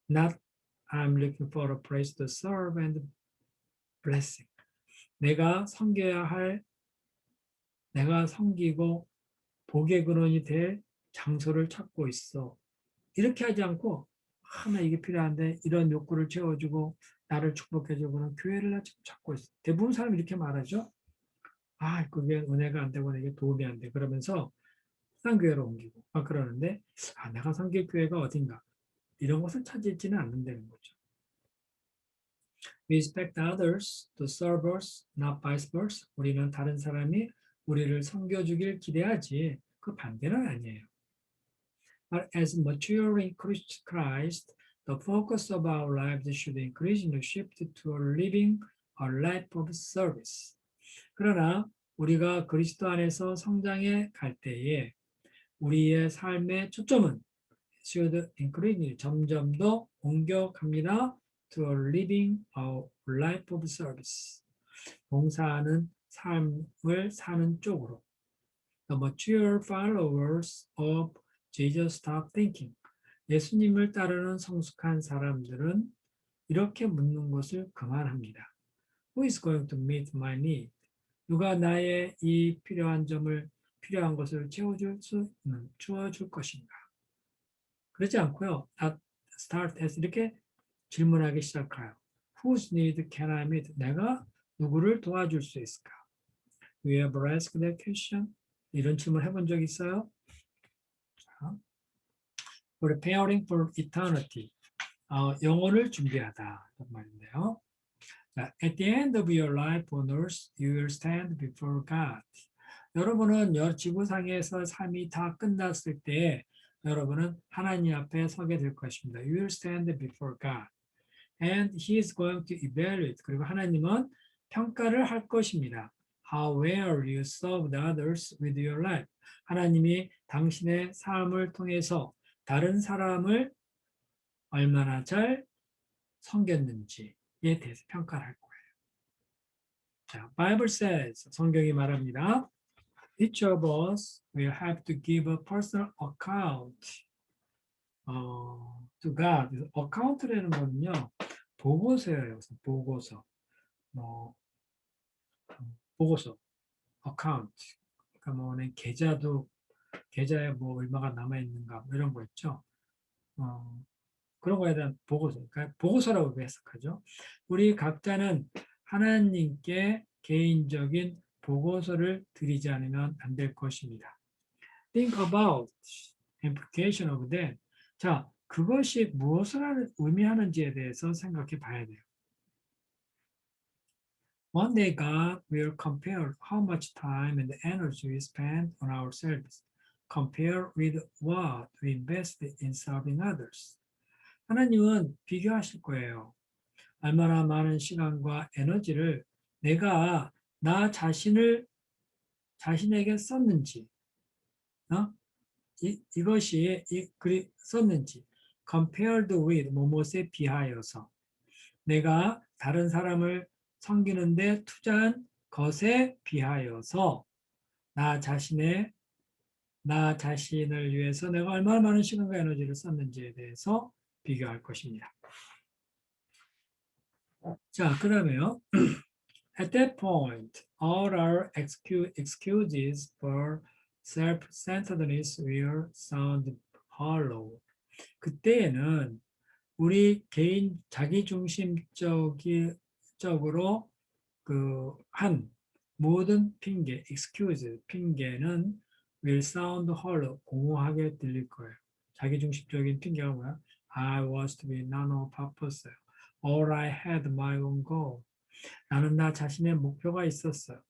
Not, I'm looking for a place to serve and blessing. 내가 섬기고 복의 근원이 될 장소를 찾고 있어. 이렇게 하지 않고 나 이게 필요한데 이런 욕구를 채워주고 나를 축복해주고 그런 교회를 나 지금 찾고 있어. 대부분 사람이 이렇게 말하죠. 그게 은혜가 안 되고 내게 도움이 안 돼. 그러면서 딴 교회로 옮기고 그러는데 내가 섬길 교회가 어딘가 이런 것을 찾지는 않는다는 거죠. We expect others to serve us, not vice versa. 우리는 다른 사람이 우리를 섬겨주길 기대하지 그 반대는 아니에요. But as maturing Christ, the focus of our lives should increasingly shift to living a life of service. 그러나 우리가 그리스도 안에서 성장해 갈 때에 우리의 삶의 초점은 should increasingly 점점 더 옮겨갑니다. To living a life of service. 봉사하는 삶을 사는 쪽으로. The mature followers of Jesus stop thinking. 예수님을 따르는 성숙한 사람들은 이렇게 묻는 것을 그만합니다. Who is going to meet my need? 누가 나의 이 필요한 것을 채워줄 것인가? 그러지 않고요. start as 이렇게 질문하기 시작해요. Whose need can I meet? 내가 누구를 도와줄 수 있을까? We have asked that question. 이런 질문 해본 적 있어요? 자, preparing for eternity. 영혼을 준비하다. 이런 말인데요. 자, at the end of your life on earth, you will stand before God. 여러분은 지구상에서 삶이 다 끝났을 때 여러분은 하나님 앞에 서게 될 것입니다. You will stand before God. And He is going to evaluate. 그리고 하나님은 평가를 할 것입니다. How well you served others with your life. 하나님이 당신의 삶을 통해서 다른 사람을 얼마나 잘 섬겼는지에 대해서 평가를 할 거예요. 자, Bible says, 성경이 말합니다. Each of us will have to give a personal account to God. account라는 거는요, 보고서예요. 보고서. 보고서. account. 그러니까 뭐 계좌에 뭐 얼마가 남아 있는가 뭐 이런 거 있죠. 그런 거에 대한 보고서. 그러니까 보고서라고 해석하죠. 우리 각자는 하나님께 개인적인 보고서를 드리지 않으면 안 될 것입니다. Think about implication of that. 자, 그것이 무엇을 의미하는지에 대해서 생각해 봐야 돼요. One day God will compare how much time and energy we spend on our service, compare with what we invest in serving others. 하나님은 비교하실 거예요. 얼마나 많은 시간과 에너지를 내가 나 자신에게 썼는지, 이것이 글이 썼는지, compared with 뭐뭐에 비하여서 내가 다른 사람을 섬기는데 투자한 것에 비하여서 나 자신을 위해서 내가 얼마나 많은 시간과 에너지를 썼는지에 대해서 비교할 것입니다. 자, 그 다음에요. At that point, all our excuses for self-centeredness will sound hollow. 그때에는 우리 개인 자기중심적으로 한 모든 핑계, excuse, 핑계는 will sound hollow, 공허하게 들릴 거예요. 자기중심적인 핑계가 뭐야? I was to be none of purpose. All I had my own goal. 나는 나 자신의 목표가 있었어요.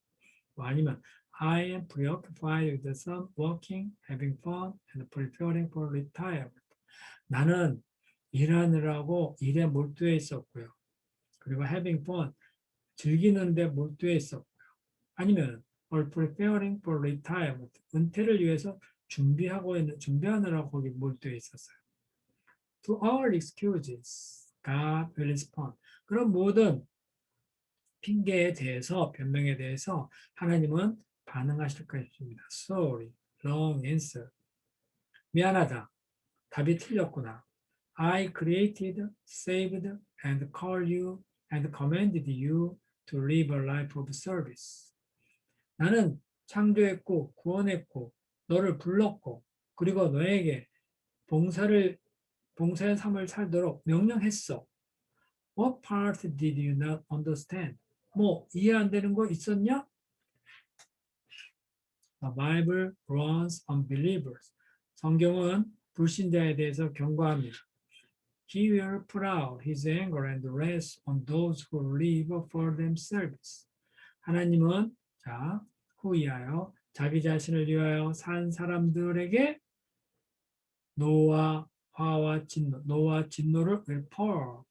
아니면 I am preoccupied with some working, having fun, and preparing for retirement. 나는 일하느라고 일에 몰두해 있었고요. 그리고 having fun, 즐기는데 몰두해 있었고요. 아니면 or preparing for retirement, 은퇴를 위해서 준비하느라고 거기 몰두해 있었어요. To our excuses, God will respond. 그런 모든 핑계에 대해서, 변명에 대해서 하나님은 반응하실 것입니다. Sorry, wrong answer. 미안하다. 답이 틀렸구나. I created, saved, and called you, and commanded you to live a life of service. 나는 창조했고, 구원했고, 너를 불렀고, 그리고 너에게 봉사의 삶을 살도록 명령했어. What part did you not understand? 뭐 이해 안 되는 거 있었냐? The Bible warns unbelievers. 성경은 불신자에 대해서 경고합니다. He will put out his anger and wrath on those who live for themselves. 하나님은 후이하여 자기 자신을 위하여 산 사람들에게 노와 진노를 will pour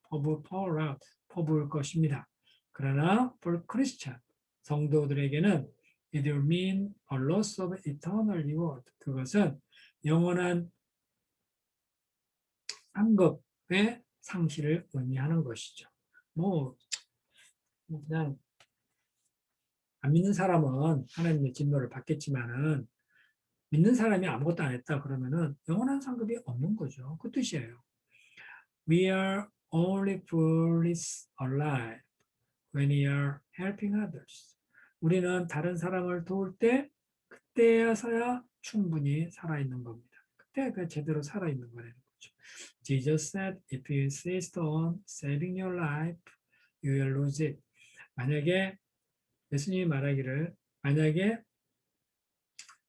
out, 퍼부을 것입니다. 그러나 for Christian, 성도들에게는 it will mean a loss of eternal reward. 그것은 영원한 상급의 상실을 의미하는 것이죠. 그냥 안 믿는 사람은 하나님의 진노를 받겠지만은 믿는 사람이 아무것도 안 했다 그러면은 영원한 상급이 없는 거죠. 그 뜻이에요. We are only fully alive when we are helping others. 우리는 다른 사람을 도울 때 그때야서야 충분히 살아있는 겁니다. 그때 제대로 살아있는 거라는 거죠. Jesus said, if you insist on saving your life, you will lose it. 만약에 예수님이 말하기를 만약에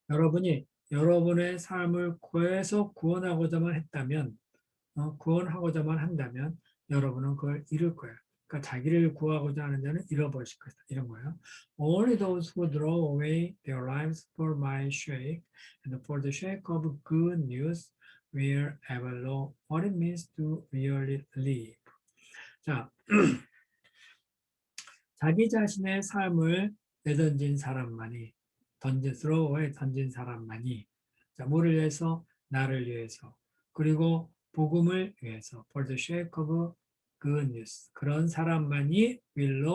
여러분이 여러분의 삶을 계속 구원하고자만 했다면 구원하고자만 한다면 여러분은 그걸 잃을 거예요. 그러니까 자기를 구하고자 하는 자는 잃어버리실 것이다. 이런 거예요. Only those who draw away their lives for my sake and for the sake of good news will ever know what it means to really live. 자, 자기 자신의 삶을 내던진 사람만이 throw 던진 사람만이 자, 뭐를 위해서? 나를 위해서 그리고 복음을 위해서 for the sake of good news 그런 사람만이 will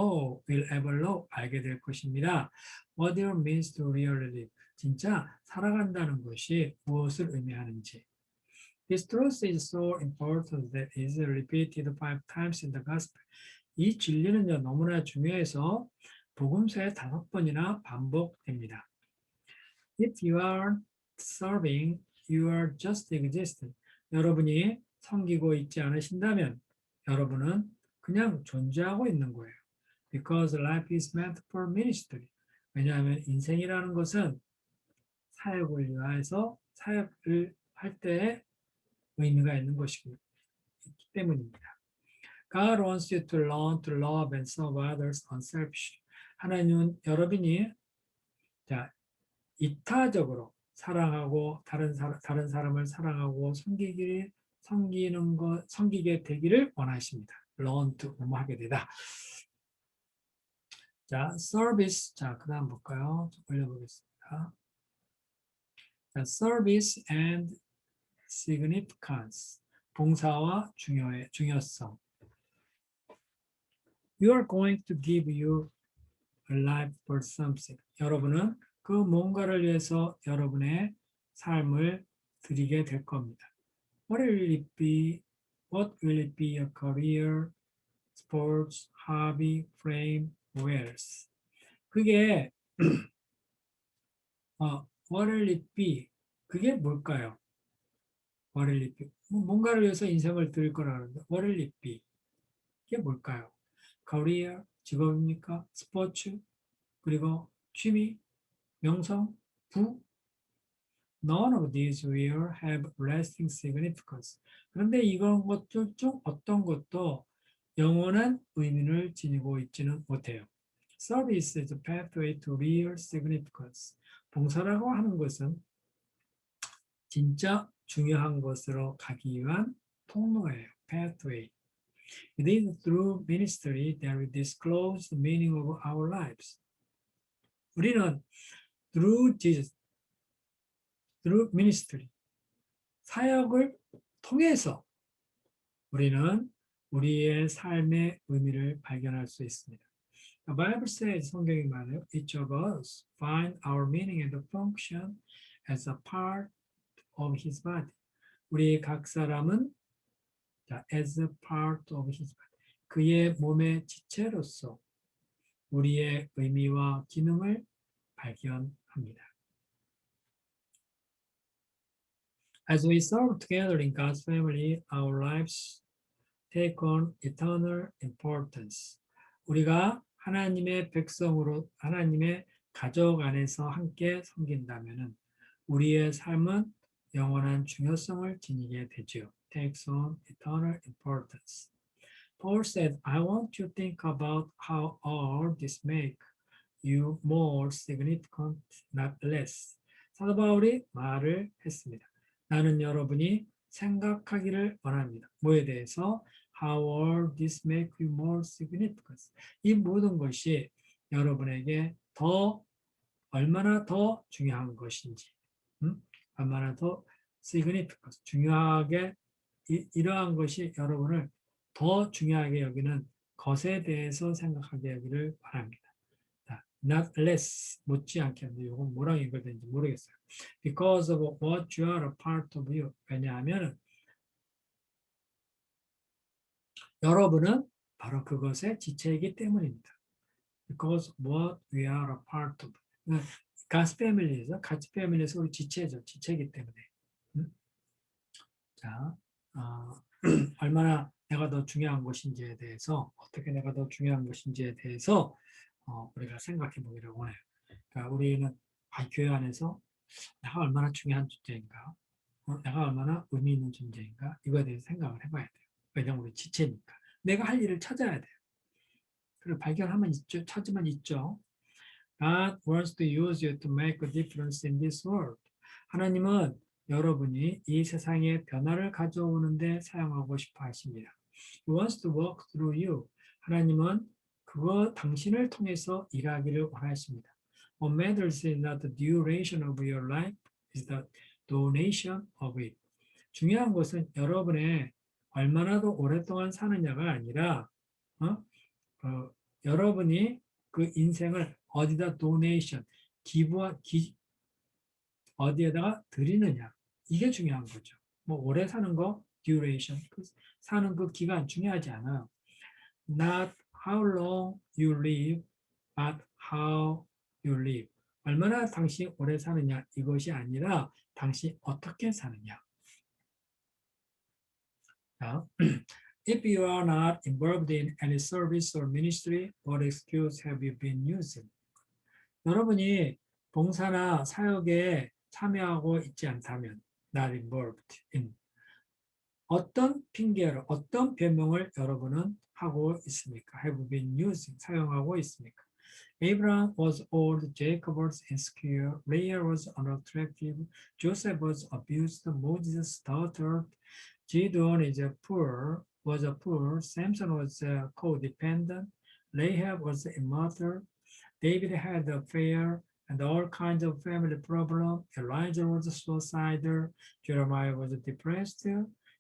ever know 알게 될 것입니다. What it means to really live 진짜 살아간다는 것이 무엇을 의미하는지 This truth is so important that it is repeated 5 times in the gospel. 이 진리는요 너무나 중요해서 복음서에 5번이나 반복됩니다. If you are serving, you are just existing. 여러분이 섬기고 있지 않으신다면 여러분은 그냥 존재하고 있는 거예요. Because life is meant for ministry. 왜냐하면 인생이라는 것은 사역을 위해서 사역을 할 때에 의미가 있는 것이기 때문입니다. God wants you to learn to love and serve others unselfishly. 하나님은 여러분이 자, 이타적으로 사랑하고 다른 사람을 사랑하고 섬기게 되기를 원하십니다. learn to 하게 되다. 자, service. 자, 그다음 볼까요? 좀 올려보겠습니다. 자, service and significance. 봉사와 중요성. You are going to give you a life for something. 여러분은 그 뭔가를 위해서 여러분의 삶을 드리게 될 겁니다. What will it be? What will it be? A career, sports, hobby, fame, wealth. 그게 what will it be? 그게 뭘까요? What will it be? 뭔가를 위해서 인생을 드릴 거라는데 What will it be? 이게 뭘까요? career, 직업입니까? 스포츠, 그리고 취미, 명성, 부? None of these will have lasting significance. 그런데 이런 것들 중 어떤 것도 영원한 의미를 지니고 있지는 못해요. Service is a pathway to real significance. 봉사라고 하는 것은 진짜 중요한 것으로 가기 위한 통로예요. Pathway. It is through ministry that we disclose the meaning of our lives. 우리는 through Jesus, through ministry, 사역을 통해서 우리는 우리의 삶의 의미를 발견할 수 있습니다. The Bible says, 성경이 말해요. Each of us find our meaning and function as a part of his body. 우리 각 사람은 as a part of his body. 그의 몸의 지체로서 우리의 의미와 기능을 발견합니다. As we serve together in God's family, our lives take on eternal importance. 우리가 하나님의 백성으로 하나님의 가족 안에서 함께 섬긴다면은 우리의 삶은 영원한 중요성을 지니게 되죠. Takes on eternal importance. Paul said, I want you to think about how all this make you more significant, not less. 사도 바울이 말을 했습니다. 나는 여러분이 생각하기를 원합니다. 뭐에 대해서? How all this make you more significant. 이 모든 것이 여러분에게 얼마나 더 중요한 것인지, 얼마나 더 significant, 중요하게 이러한 것이 여러분을 더 중요하게 여기는 것에 대해서 생각하게 여기를 바랍니다. Not less, 못지않게 하는데 이건 뭐라고 읽어야되는지 모르겠어요. Because of what you are a part of you. 왜냐하면 여러분은 바로 그것의 지체이기 때문입니다. Because what we are a part of. God's family에서 우리 지체죠. 지체이기 때문에. 자, 얼마나 내가 더 중요한 것인지에 대해서 어떻게 내가 더 중요한 것인지에 대해서 우리가 생각해 보기를 원해요. 그러니까 우리는 교회 안에서 내가 얼마나 중요한 존재인가, 내가 얼마나 의미 있는 존재인가 이거에 대해서 생각을 해봐야 돼요. 왜냐면 우리 지체니까. 내가 할 일을 찾아야 돼요. 그걸 발견하면 있죠. 찾으면 있죠. God wants to use you to make a difference in this world. 하나님은 여러분이 이 세상에 변화를 가져오는데 사용하고 싶어 하십니다. He wants to work through you. 하나님은 그거 당신을 통해서 일하기를 원하십니다. What matters is not the duration of your life, is the donation of it. 중요한 것은 여러분의 얼마나 더 오랫동안 사느냐가 아니라 어? 여러분이 그 인생을 어디다 도네이션, 어디에다가 드리느냐. 이게 중요한 거죠. 뭐 오래 사는 거, duration, 사는 그 기간 중요하지 않아요. Not how long you live, but how you live. 얼마나 당신이 오래 사느냐 이것이 아니라 당신이 어떻게 사느냐. 자, If you are not involved in any service or ministry, what excuse have you been using? 여러분이 봉사나 사역에 참여하고 있지 않다면, not involved in, 어떤 핑계를, 어떤 변명을 여러분은 하고 있습니까? Have been using, 사용하고 있습니까? Abraham was old, Jacob was insecure, Leah was unattractive, Joseph was abused, Moses stuttered, Gideon was a poor, Samson was a codependent, Rahab was immoral, David had an affair and all kinds of family problems. Elijah was suicidal. Jeremiah was depressed.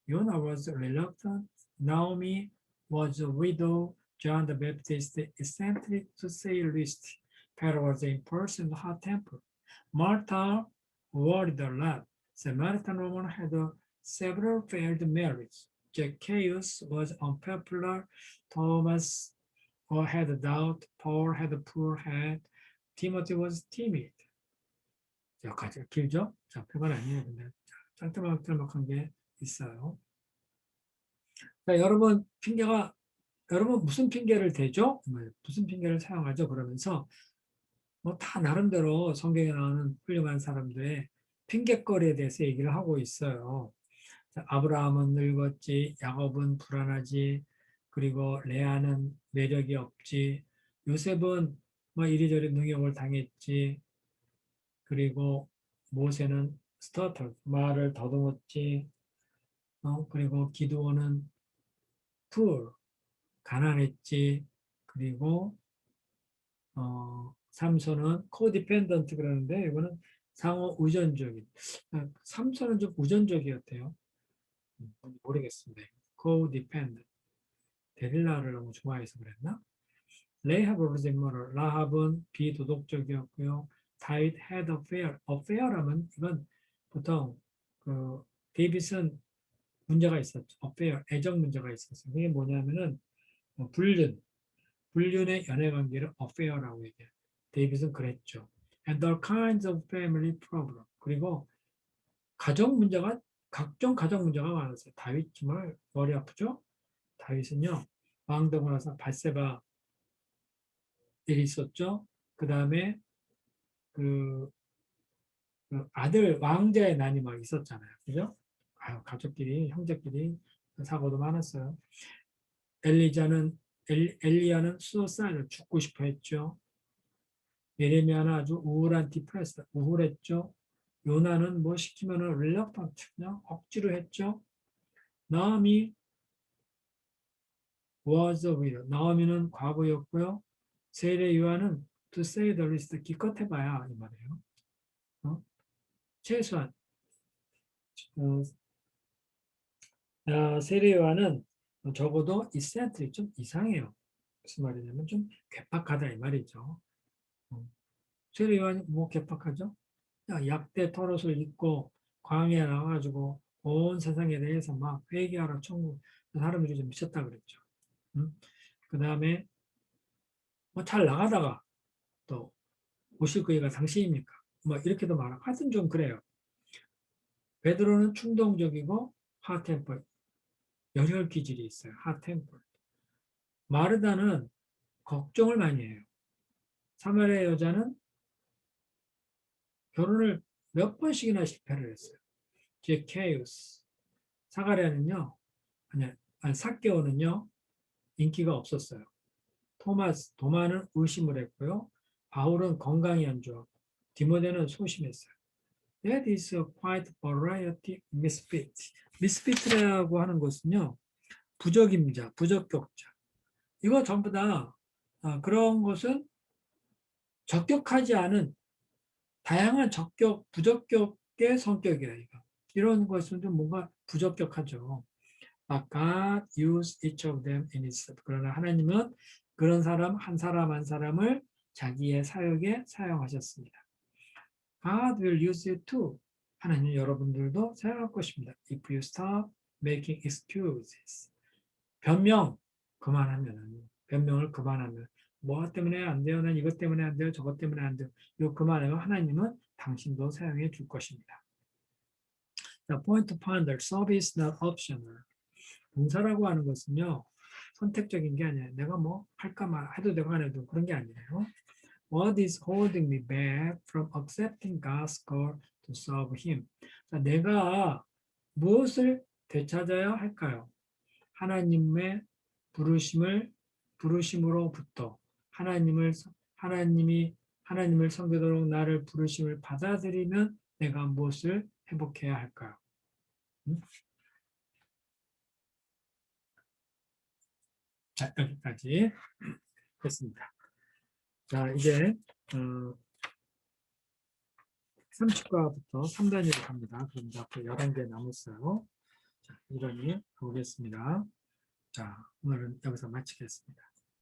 Jonah was reluctant. Naomi was a widow. John the Baptist eccentric to say least. Peter was impulsive and hot-tempered. Martha worried a lot. Samaritan woman had several failed marriages. Zacchaeus was unpopular. Thomas had a doubt. Paul had a poor head. Timothy was timid. 여기까지 길죠? 자, 별건 아니에요. 근데 짤짤막짤막한 게 있어요. 자, 여러분 무슨 핑계를 대죠? 무슨 핑계를 사용하죠? 그러면서 뭐 다 나름대로 성경에 나오는 훌륭한 사람들의 핑계거리에 대해서 얘기를 하고 있어요. 자, 아브라함은 늙었지, 야곱은 불안하지, 그리고 레아는 매력이 없지, 요셉은 뭐 이리저리 능욕을 당했지, 그리고 모세는 말을 더듬었지, 그리고 기드온은 가난했지, 그리고 삼손은 코디펜던트 그러는데 이거는 상호 의존적인. 삼손은 좀 의존적이었대요. 모르겠습니다. 코디펜던트. 데릴라를 너무 좋아해서 그랬나? 라합은 비도덕적이었고요. 다윗 had affair. affair라면 이건 보통 그 데이빗은 문제가 있었죠. affair, 애정 문제가 있었어요. 그게 뭐냐면은 불륜의 연애 관계를 affair라고 얘기해요. 데이빗은 그랬죠. And all kinds of family problem. 그리고 각종 가정 문제가 많았어요. 다윗 정말 머리 아프죠? 다윗은요, 왕 되고 나서 bat세바 일이 있었죠. 그 다음에 그 아들 왕자의 난이 막 있었잖아요. 그죠? 가족끼리, 형제끼리 사고도 많았어요. 엘리야는 수사를 죽고 싶어 했죠. 예레미야는 아주 우울한 우울했죠. 요나는 뭐 시키면은 릴럭턴트 그냥 억지로 했죠. 나오미 was a widow. 나오미는 과부였고요. 세례 요한은 to say the least 기껏해봐야 이 말이에요. 최소한 세례 요한은 적어도 이센트릭 좀 이상해요. 무슨 말이냐면 좀 괴팍하다 이 말이죠. 세례 요한이 뭐 괴팍하죠? 약대 털옷을 입고 광야에 나와가지고 온 세상에 대해서 막 회개하라 천국 사람들이 좀 미쳤다 그랬죠. 그 다음에 뭐 잘 나가다가 또 오실 그이가 당신입니까? 뭐 이렇게도 말하고 하여튼 좀 그래요. 베드로는 충동적이고 핫템퍼 열혈 기질이 있어요. hot tempered. 마르다는 걱정을 많이 해요. 사마리아 여자는 결혼을 몇 번씩이나 실패를 했어요. 제케우스. 사가랴는요, 아니 삭개오는요, 인기가 없었어요. 도마는 의심을 했고요. 바울은 건강이 안 좋았고, 디모데는 소심했어요. That is a quite variety misfit. misfit라고 하는 것은요, 부적임자, 부적격자. 이거 전부 다 그런 것은 적격하지 않은 다양한 부적격의 성격이라 이거. 이런 것은 좀 뭔가 부적격하죠. But God used each of them in His. 그러나 하나님은 그런 사람 한 사람을 자기의 사역에 사용하셨습니다. God will use you too. 하나님 여러분들도 사용할 것입니다. If you stop making excuses. 변명을 그만하면 뭐 때문에 안 돼요? 난 이것 때문에 안 돼요. 저것 때문에 안 돼요. 이거 그만해요. 하나님은 당신도 사용해 줄 것입니다. The point to ponder. Service is not optional. 봉사라고 하는 것은요. 선택적인 게 아니에요. 내가 뭐 할까 말 해도 되고 안 해도 그런 게 아니에요. What is holding me back from accepting God's call to serve Him? 내가 무엇을 되찾아야 할까요? 하나님의 부르심으로부터 하나님을 섬기도록 나를 부르심을 받아들이면 내가 무엇을 회복해야 할까요? 자, 여기까지 했습니다. 자, 이제 30과부터 3단위로 갑니다. 그럼 이제 앞으로 11개 남았어요. 자, 이러니 보겠습니다. 자, 오늘은 여기서 마치겠습니다.